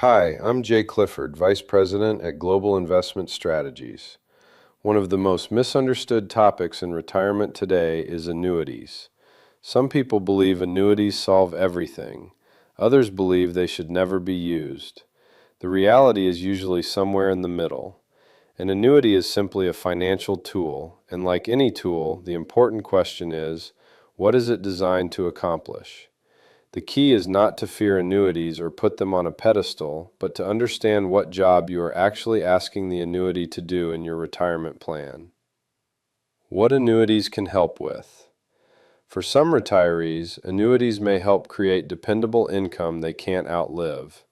Hi, I'm Jay Clifford, Vice President at Global Investment Strategies. One of the most misunderstood topics in retirement today is annuities. Some people believe annuities solve everything. Others believe they should never be used. The reality is usually somewhere in the middle. An annuity is simply a financial tool, and like any tool, the important question is, what is it designed to accomplish? The key is not to fear annuities or put them on a pedestal, but to understand what job you are actually asking the annuity to do in your retirement plan. What annuities can help with? For some retirees, annuities may help create dependable income they can't outlive.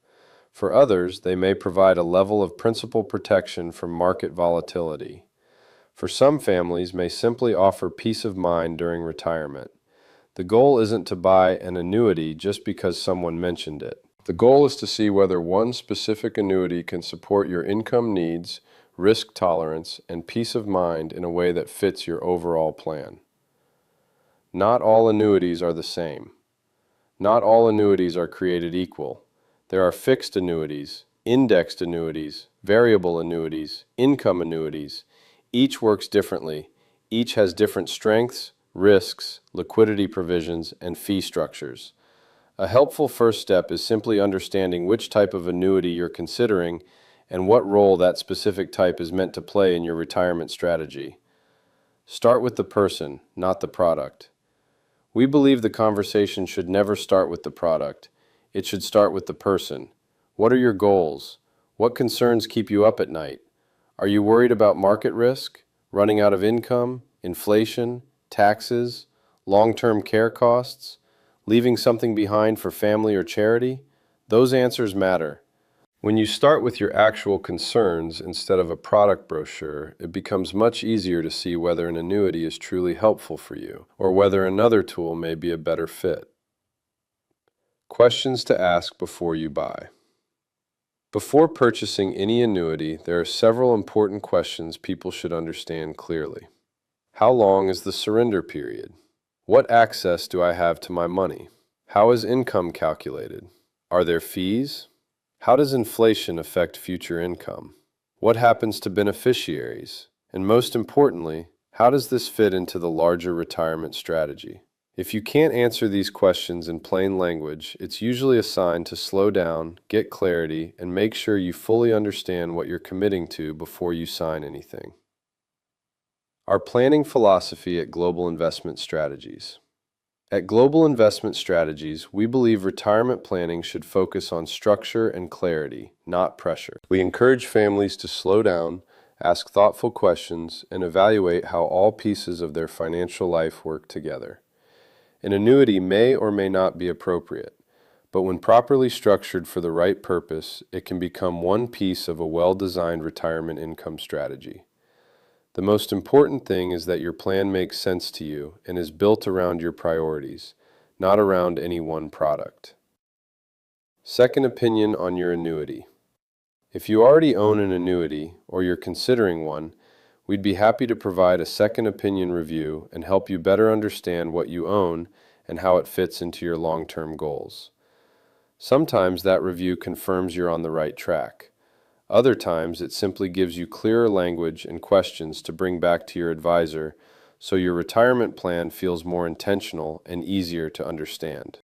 For others, they may provide a level of principal protection from market volatility. For some families, may simply offer peace of mind during retirement. The goal isn't to buy an annuity just because someone mentioned it. The goal is to see whether one specific annuity can support your income needs, risk tolerance, and peace of mind in a way that fits your overall plan. Not all annuities are the same. Not all annuities are created equal. There are fixed annuities, indexed annuities, variable annuities, income annuities. Each works differently. Each has different strengths, risks, liquidity provisions, and fee structures. A helpful first step is simply understanding which type of annuity you're considering and what role that specific type is meant to play in your retirement strategy. Start with the person, not the product. We believe the conversation should never start with the product. It should start with the person. What are your goals? What concerns keep you up at night? Are you worried about market risk, running out of income, inflation, taxes, long-term care costs, leaving something behind for family or charity? Those answers matter. When you start with your actual concerns instead of a product brochure, it becomes much easier to see whether an annuity is truly helpful for you, or whether another tool may be a better fit. Questions to ask before you buy. Before purchasing any annuity, there are several important questions people should understand clearly. How long is the surrender period? What access do I have to my money? How is income calculated? Are there fees? How does inflation affect future income? What happens to beneficiaries? And most importantly, how does this fit into the larger retirement strategy? If you can't answer these questions in plain language, it's usually a sign to slow down, get clarity, and make sure you fully understand what you're committing to before you sign anything. Our planning philosophy at Global Investment Strategies. At Global Investment Strategies, we believe retirement planning should focus on structure and clarity, not pressure. We encourage families to slow down, ask thoughtful questions, and evaluate how all pieces of their financial life work together. An annuity may or may not be appropriate, but when properly structured for the right purpose, it can become one piece of a well-designed retirement income strategy. The most important thing is that your plan makes sense to you and is built around your priorities, not around any one product. Second opinion on your annuity. If you already own an annuity or you're considering one, we'd be happy to provide a second opinion review and help you better understand what you own and how it fits into your long-term goals. Sometimes that review confirms you're on the right track. Other times, it simply gives you clearer language and questions to bring back to your advisor so your retirement plan feels more intentional and easier to understand.